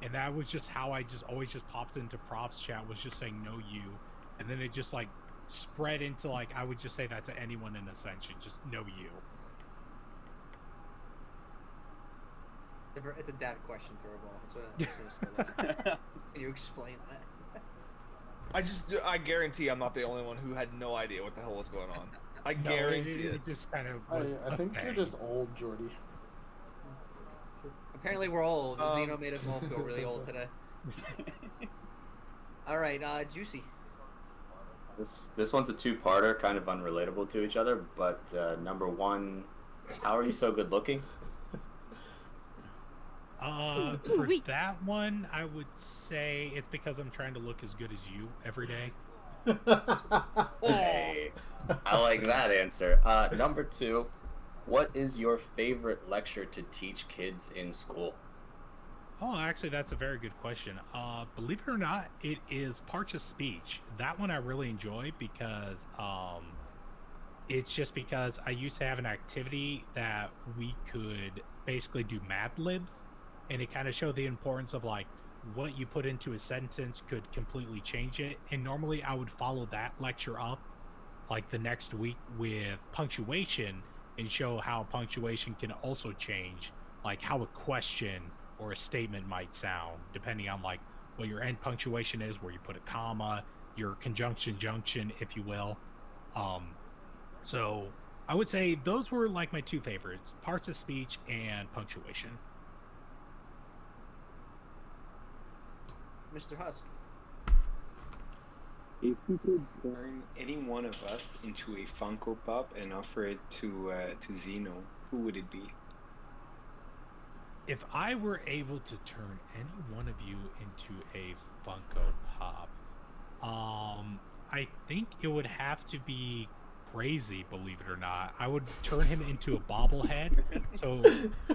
And that was just how I just always just popped into Prof's chat, was just saying, "No, you." And then it just like spread into, like, I would just say that to anyone in Ascension, just "No, you." It's a dad question, Throwball. That's what it's Can you explain that? I guarantee I'm not the only one who had no idea what the hell was going on. I guarantee it. It just kind of was I think you're just old, Jordy. Apparently we're old. Zeno made us all feel really old today. All right, Juicy. This one's a two-parter, kind of unrelatable to each other. But number one, how are you so good looking? For that one, I would say it's because I'm trying to look as good as you every day. Hey, I like that answer. Number two, what is your favorite lecture to teach kids in school? Oh, actually, that's a very good question. Believe it or not, it is parts of speech. That one I really enjoy because it's just because I used to have an activity that we could basically do Mad Libs, and it kind of showed the importance of like what you put into a sentence could completely change it. And normally I would follow that lecture up like the next week with punctuation and show how punctuation can also change like how a question or a statement might sound depending on like what your end punctuation is, where you put a comma, your conjunction junction, if you will. So I would say those were like my two favorites, parts of speech and punctuation. Mr. Husk. If you could turn any one of us into a Funko Pop and offer it to Zeno, who would it be? If I were able to turn any one of you into a Funko Pop, I think it would have to be Crazy, believe it or not. I would turn him into a bobblehead, so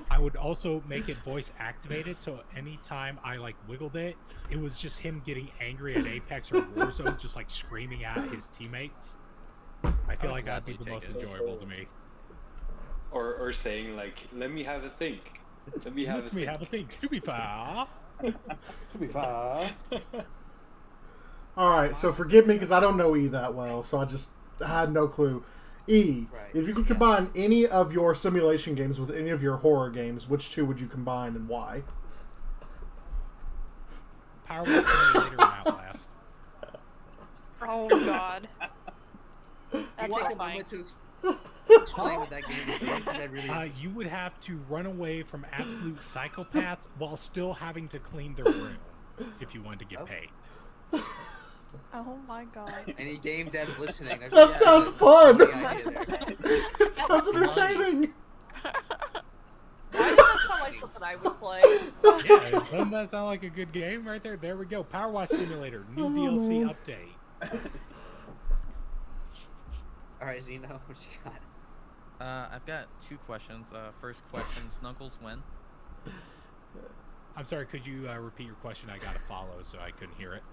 I would also make it voice activated, so anytime I like wiggled it, it was just him getting angry at Apex or Warzone, just like screaming at his teammates. I feel like that'd be the most enjoyable to me. Or saying like, let me have a think. Let me have a think. To be fair. To be fair. All right, so forgive me because I don't know E that well, so I had no clue. E, if you could combine any of your simulation games with any of your horror games, which two would you combine and why? Power Simulator and Outlast. Oh God. That's Take a horrifying. moment to explain what that game is. That really You would have to run away from absolute psychopaths while still having to clean their room if you wanted to get paid. Oh my God. Any game devs listening? That sounds fun! It sounds entertaining! Why does that sound like something I would play? Yeah, doesn't that sound like a good game right there? There we go. Power Wash Simulator, new DLC update. All right, Zeno, what you got? I've got two questions. First question, Snuggles when? I'm sorry, could you repeat your question? I got to follow, so I couldn't hear it.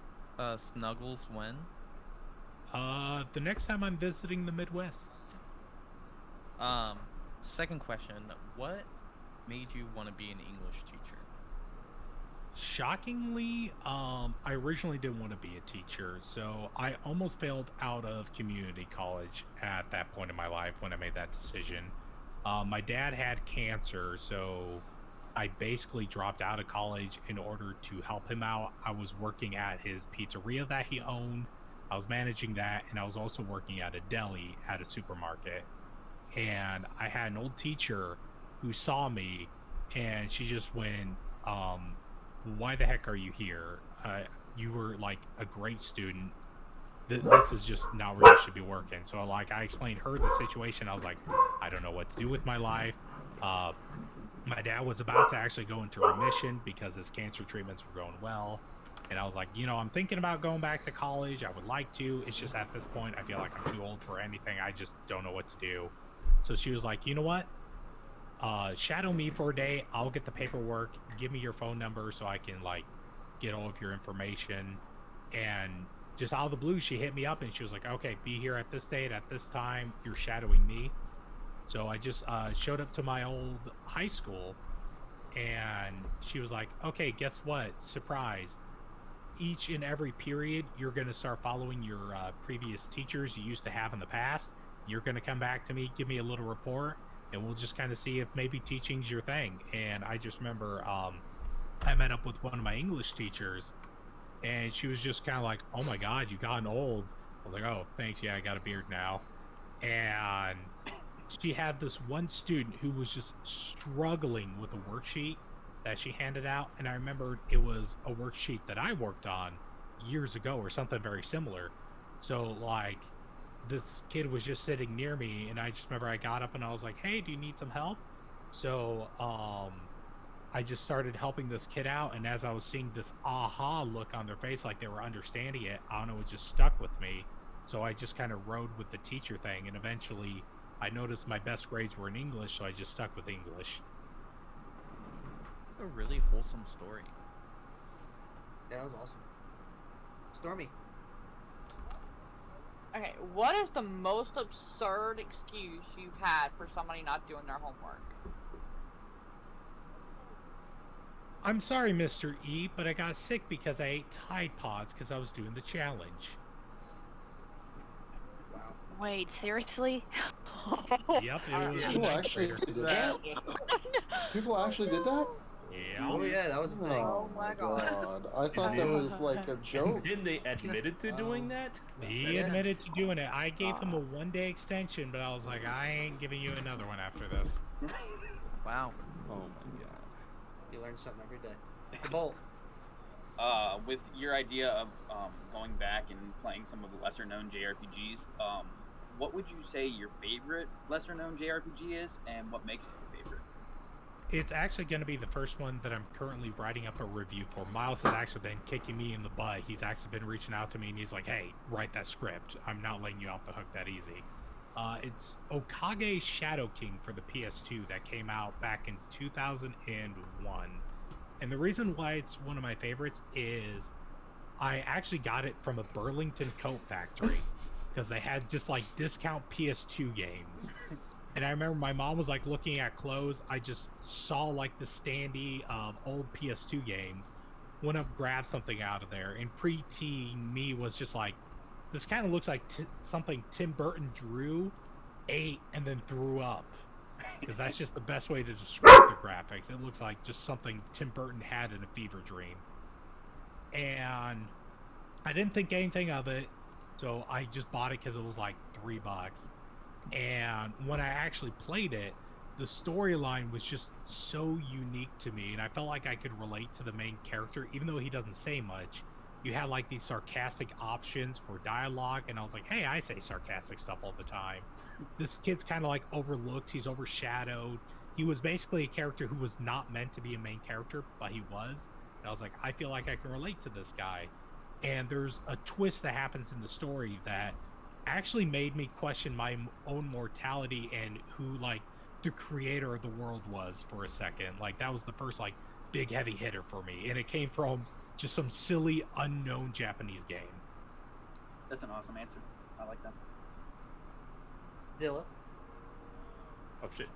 Snuggles when? The next time I'm visiting the Midwest. Second question, what made you want to be an English teacher? Shockingly, I originally didn't want to be a teacher, so I almost failed out of community college at that point in my life when I made that decision. My dad had cancer, so I basically dropped out of college in order to help him out. I was working at his pizzeria that he owned. I was managing that, and I was also working at a deli at a supermarket. And I had an old teacher who saw me, and she just went, why the heck are you here? You were like a great student. This is just not where you should be working. So like I explained her the situation. I was like, I don't know what to do with my life. My dad was about to actually go into remission because his cancer treatments were going well. And I was like, I'm thinking about going back to college. I would like to. It's just at this point, I feel like I'm too old for anything. I just don't know what to do. So she was like, you know what? Shadow me for a day. I'll get the paperwork. Give me your phone number so I can like get all of your information. And just out of the blue, she hit me up and she was like, okay, be here at this date at this time. You're shadowing me. So I just showed up to my old high school, and she was like, okay, guess what? Surprise. Each and every period, you're going to start following your previous teachers you used to have in the past. You're going to come back to me, give me a little report, and we'll just kind of see if maybe teaching's your thing. And I just remember I met up with one of my English teachers, and she was just kind of like, "Oh my God, you've gotten old." I was like, "Oh, thanks. Yeah, I got a beard now." And she had this one student who was just struggling with a worksheet that she handed out, and I remembered it was a worksheet that I worked on years ago or something very similar. So like, this kid was just sitting near me, and I just remember I got up and I was like, "Hey, do you need some help?" So I just started helping this kid out, and as I was seeing this aha look on their face, like they were understanding it, I don't know, it just stuck with me. So I just kind of rode with the teacher thing, and eventually I noticed my best grades were in English, so I just stuck with English. A really wholesome story. Yeah, that was awesome. Stormy. Okay, what is the most absurd excuse you've had for somebody not doing their homework? I'm sorry, Mr. E, but I got sick because I ate Tide Pods because I was doing the challenge. Wow. Wait, seriously? Yep, it was People actually did that. People actually did that. Yeah. Oh yeah, that was a thing. Oh my god! I thought that was like a joke. Then they admitted to doing that? He admitted to doing it. I gave him a 1-day extension, but I was like, I ain't giving you another one after this. Wow. Oh my god. You learn something every day. The Bolt. With your idea of going back and playing some of the lesser-known JRPGs, what would you say your favorite lesser-known JRPG is, and what makes it your favorite? It's actually going to be the first one that I'm currently writing up a review for. Miles has actually been kicking me in the butt. He's actually been reaching out to me, and he's like, "Hey, write that script. I'm not letting you off the hook that easy." It's Okage Shadow King for the PS2 that came out back in 2001. And the reason why it's one of my favorites is I actually got it from a Burlington coat factory because they had just like discount PS2 games. And I remember my mom was like looking at clothes. I just saw like the standee of old PS2 games, went up, grabbed something out of there, and pre-teen me was just like, this kind of looks like something Tim Burton drew, ate, and then threw up. Because that's just the best way to describe the graphics. It looks like just something Tim Burton had in a fever dream. And I didn't think anything of it, so I just bought it because it was like $3. And when I actually played it, the storyline was just so unique to me, and I felt like I could relate to the main character, even though he doesn't say much. You had like these sarcastic options for dialogue, and I was like, hey, I say sarcastic stuff all the time. This kid's kind of like overlooked, he's overshadowed. He was basically a character who was not meant to be a main character, but he was. And I was like, I feel like I can relate to this guy. And there's a twist that happens in the story that actually made me question my own mortality and who like the creator of the world was for a second. Like that was the first like big heavy hitter for me, and it came from just some silly unknown Japanese game. That's an awesome answer. I like that. Dilla. Oh shit.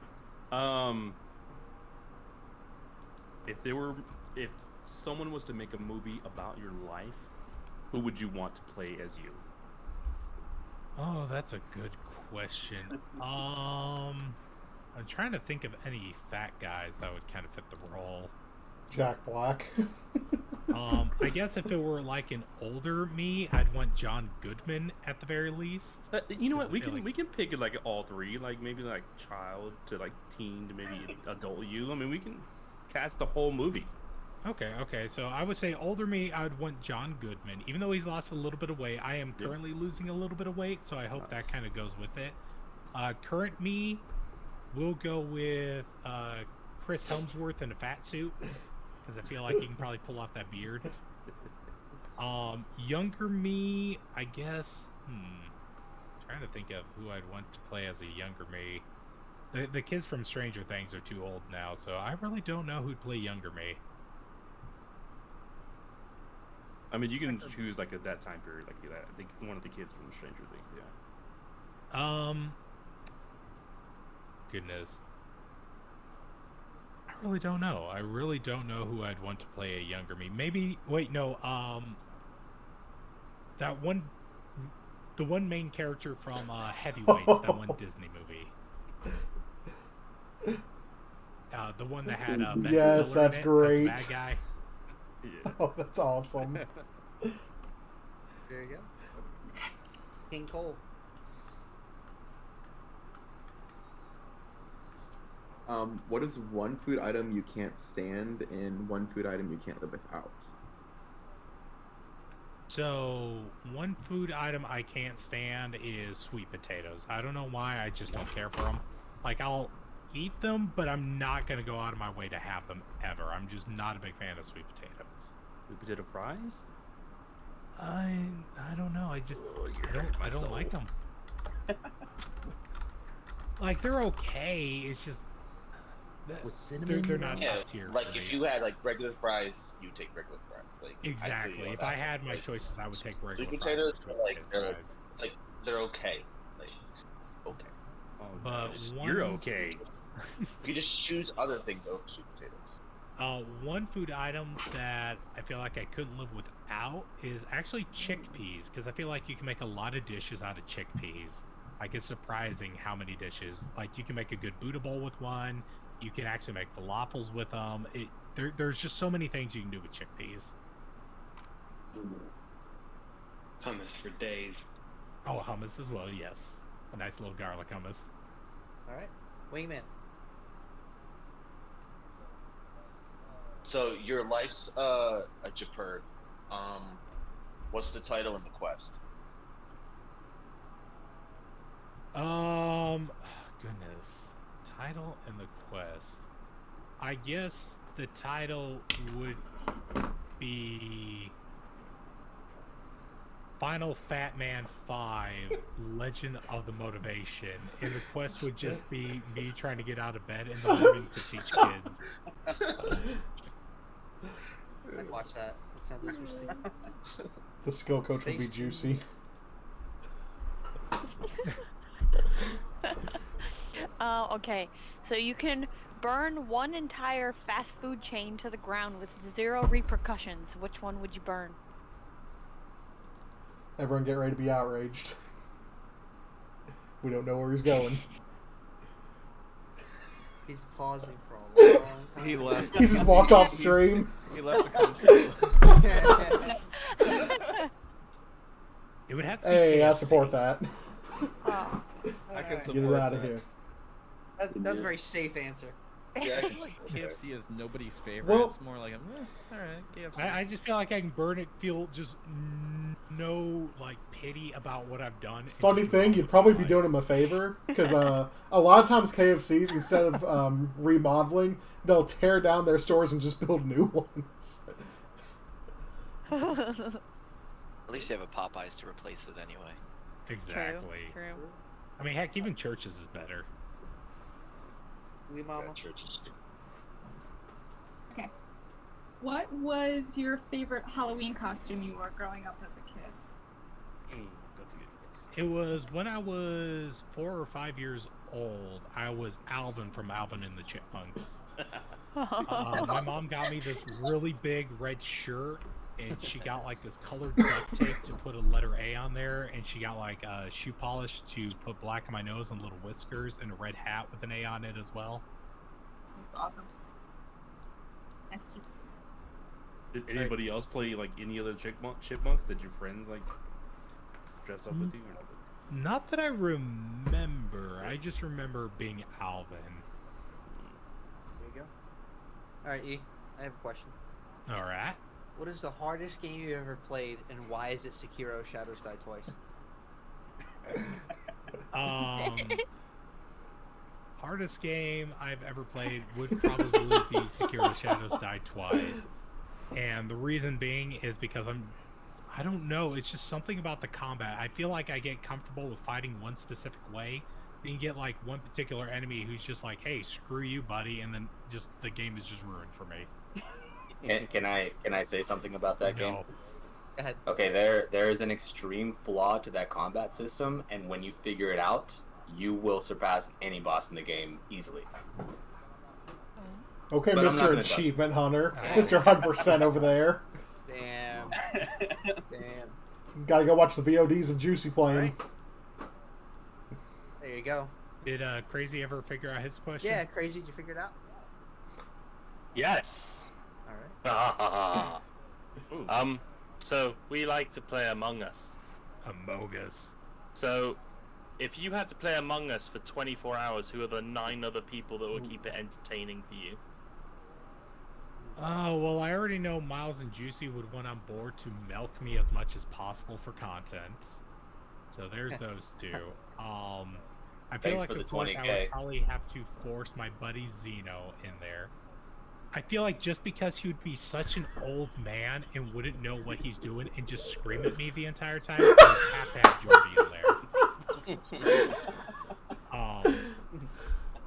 If someone was to make a movie about your life, who would you want to play as you? Oh, that's a good question. I'm trying to think of any fat guys that would kind of fit the role. Jack Black. I guess if it were like an older me, I'd want John Goodman at the very least. You know what? We can pick like all three, like maybe like child to like teen to maybe adult you. I mean, we can cast the whole movie. Okay. So I would say older me, I would want John Goodman. Even though he's lost a little bit of weight, I am currently losing a little bit of weight, so I hope that kind of goes with it. Current me, we'll go with Chris Helmsworth in a fat suit, because I feel like he can probably pull off that beard. Younger me, I guess. Trying to think of who I'd want to play as a younger me. The kids from Stranger Things are too old now, so I really don't know who'd play younger me. I mean, you can choose like at that time period, like that. I think one of the kids from Stranger Things, yeah. Goodness. I really don't know. I really don't know who I'd want to play a younger me. Maybe, wait, no, the one main character from Heavyweights, that one Disney movie. The one that had Ben Yes, Stiller that's in it, great. as the bad guy. Oh, that's awesome. There you go. King Cole. What is one food item you can't stand and one food item you can't live without? So, one food item I can't stand is sweet potatoes. I don't know why, I just don't care for them. Like, I'll eat them, but I'm not going to go out of my way to have them ever. I'm just not a big fan of sweet potatoes. Sweet potato fries? I don't know. I just I don't like them. Like, they're okay. It's just with cinnamon. They're not Yeah, top tier. like for if me. you had like regular fries, you take regular fries. Like I feel Exactly. you on If that. I had my Like, choices, I would take regular sweet fries. potatoes over are like sweet they're potato like, fries. it's like they're okay. Like okay. Oh, But you're one- okay. You just choose other things over sweet potatoes. One food item that I feel like I couldn't live without is actually chickpeas, because I feel like you can make a lot of dishes out of chickpeas. Like, it's surprising how many dishes. Like, you can make a good Buddha bowl with one. You can actually make falafels with them. There's just so many things you can do with chickpeas. Hummus for days. Oh, hummus as well, yes. A nice little garlic hummus. All right, Wingman. So your life's a Japur. What's the title in the quest? Goodness. Title and the quest. I guess the title would be Final Fat Man 5 Legend of the Motivation. And the quest would just be me trying to get out of bed in the morning to teach kids. I'd watch that. That sounds interesting. The skill coach would be juicy. Okay. So you can burn one entire fast food chain to the ground with 0 repercussions. Which one would you burn? Everyone get ready to be outraged. We don't know where he's going. He's pausing for a long time. He left. He just walked off stream. He left the country. It would have to be Hey, I KFC. support that. Oh. I can Get support it out of that. here. That's a very safe answer. Yeah, I feel like KFC is nobody's favorite. Well- It's more like, alright, KFC. I just feel like I can burn it, feel just no like pity about what I've done. and Funny just thing, move you'd probably on. be doing him a favor because a lot of times KFCs, instead of remodeling, they'll tear down their stores and just build new ones. At least you have a Popeyes to replace it anyway. Exactly. True. I mean, heck, even churches is better. We mama. Okay. What was your favorite Halloween costume you wore growing up as a kid? That's a good question. It was when I was 4 or 5 years old. I was Alvin from Alvin and the Chipmunks. My mom got me this really big red shirt, and she got like this colored duct tape to put a letter A on there, and she got like shoe polish to put black on my nose and little whiskers, and a red hat with an A on it as well. That's awesome. That's cute. Did anybody else play like any other chipmunks? Did your friends like dress up with you or not? Not that I remember. I just remember being Alvin. There you go. All right, E. I have a question. All right. What is the hardest game you've ever played, and why is it Sekiro: Shadows Die Twice? Hardest game I've ever played would probably be Sekiro: Shadows Die Twice, and the reason being is because I don't know, it's just something about the combat. I feel like I get comfortable with fighting one specific way. You can get like one particular enemy who's just like, "Hey, screw you, buddy," and then just the game is just ruined for me. Can I say something about that game? Go ahead. Okay, there is an extreme flaw to that combat system, and when you figure it out, you will surpass any boss in the game easily. Okay, But I'm not Mr. gonna Achievement Hunter. Mr. 100% over there. Damn. Damn. Gotta go watch the VODs of Juicy playing. There you go. Did Crazy ever figure out his question? Yeah, Crazy. Did you figure it out? Yes. All right. So we like to play Among Us. Among Us. So, if you had to play Among Us for 24 hours, who are the 9 other people that would keep it entertaining for you? Oh, well, I already know Miles and Juicy would want on board to milk me as much as possible for content. So there's those two. I feel Thanks like, for the of course, I 20K. would probably have to force my buddy Zeno in there. I feel like just because he would be such an old man and wouldn't know what he's doing and just scream at me the entire time, I would have to have Jordy in there.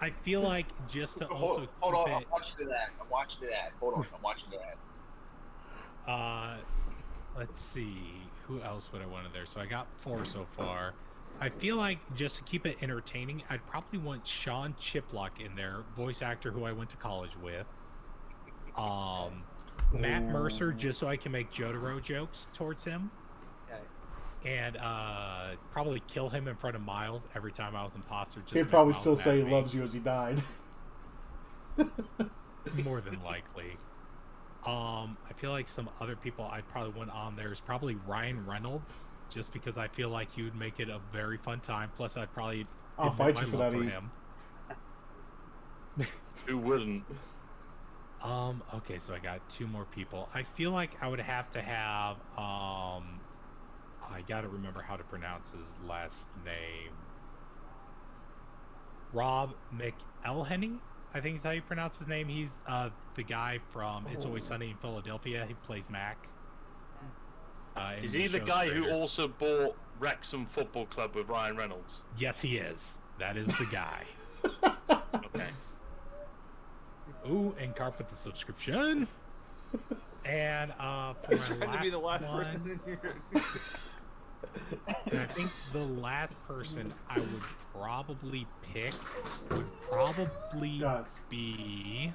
I feel like just to also hold on, keep I'm watching the ad. Hold on, I'm watching the ad. Let's see, who else would I want in there? So I got 4 so far. I feel like just to keep it entertaining, I'd probably want Sean Chiplock in there, voice actor who I went to college with. Matt Mercer, just so I can make Jotaro jokes towards him. Okay. And probably kill him in front of Miles every time I was imposter. Just He'd probably still say he loves you as he died. More than likely. I feel like some other people I'd probably want on there is probably Ryan Reynolds, just because I feel like he would make it a very fun time. Plus, I'd probably I'll fight you for that. him. Who wouldn't? Okay, so I got 2 more people. I feel like I would have to have I gotta remember how to pronounce his last name. Rob McElhenney, I think is how you pronounce his name. He's the guy from It's Always Sunny in Philadelphia. He plays Mac. Is he the guy who also bought Wrexham Football Club with Ryan Reynolds? Yes, he is. That is the guy. Okay. Ooh, and Carp with the subscription. And He's trying to be the last person in here. And I think the last person I would probably pick would probably be.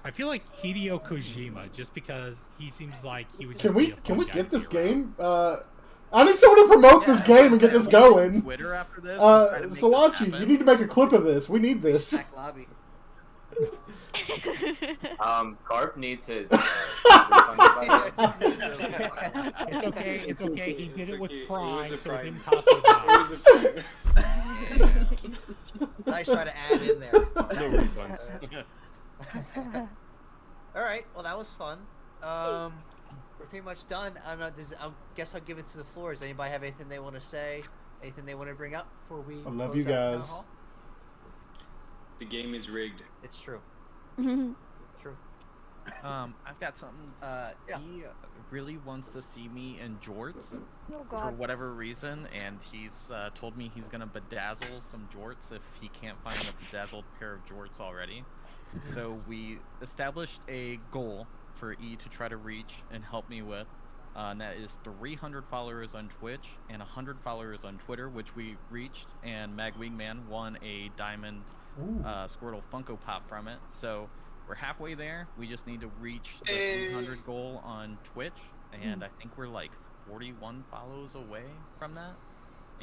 I feel like Hideo Kojima, just because he seems like he would. Can we get this game? I need someone to promote this game and get this going. Twitter after this. Salachi, you need to make a clip of this. We need this. Lobby. Carp needs his. It's okay. It's okay. He did it with pride, so it didn't cost him. Nice try to add in there. No refunds. All right. Well, that was fun. We're pretty much done. I guess I'll give it to the floor. Does anybody have anything they want to say? Anything they want to bring up before we? I love close you out Town guys. Hall? The game is rigged. It's true. True. I've got something. He really wants to see me in jorts Oh, for God. whatever reason, and he's told me he's gonna bedazzle some jorts if he can't find a bedazzled pair of jorts already. So we established a goal for E to try to reach and help me with, and that is 300 followers on Twitch and 100 followers on Twitter, which we reached, and Mag Wingman won a diamond Squirtle Funko Pop from it. So we're halfway there. We just need to reach the 300 goal on Twitch, and I think we're like 41 follows away from that.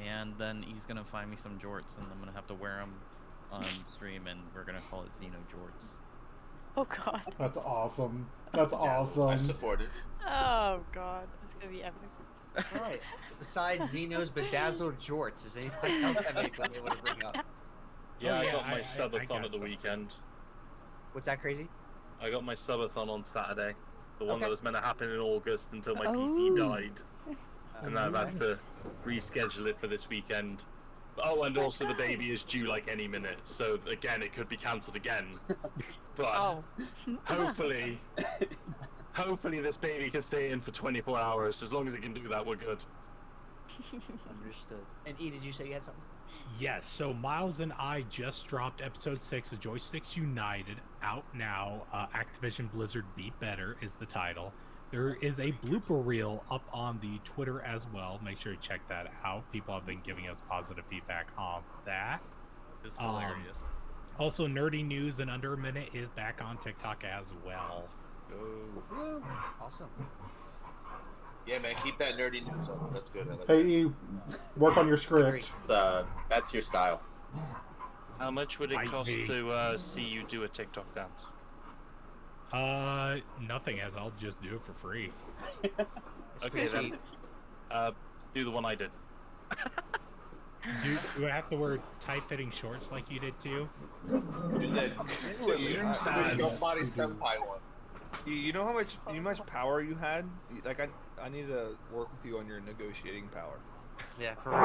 And then he's gonna find me some jorts, and I'm gonna have to wear them on stream, and we're gonna call it Xeno jorts. Oh, God. That's awesome. That's awesome. I support it. Oh, God. It's going to be epic. All right. Besides Xeno's bedazzled jorts, does anybody else have anything they want to bring up? Yeah, Oh, I yeah, got my I subathon got at the weekend. What's that, Crazy? I got my subathon on Saturday. The one Okay. that was meant to happen in August until my Oh. PC died. And I've had to reschedule it for this weekend. Oh, and also the baby is due like any minute, so again, it could be cancelled again. But Oh. hopefully this baby can stay in for 24 hours. As long as it can do that, we're good. Understood. And E, did you say you had something? Yes, so Miles and I just dropped episode 6 of Joysticks United out now. Activision Blizzard Beat Better is the title. There is a blooper reel up on the Twitter as well. Make sure you check that out. People have been giving us positive feedback on that. It's hilarious. Also, Nerdy News in Under a Minute is back on TikTok as well. Woo. Awesome. Yeah, man, keep that nerdy news up. That's good. I like Hey, E, work on your script. It's, that's your style. How much would it Fight cost me. to see you do a TikTok dance? Nothing, as I'll just do it for free. Okay then. Do the one I did. Do I have to wear tight-fitting shorts like you did too? And then you body senpai one. You know how much power you had? Like I need to work with you on your negotiating power. Yeah, for real.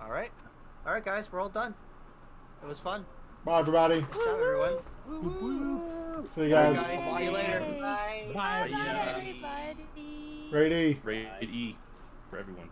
All right, guys, we're all done. It was fun. Bye, everybody. Good job, everyone. See you guys. See you later. Bye. Bye. Bye, everybody. Grade E. Grade E for everyone.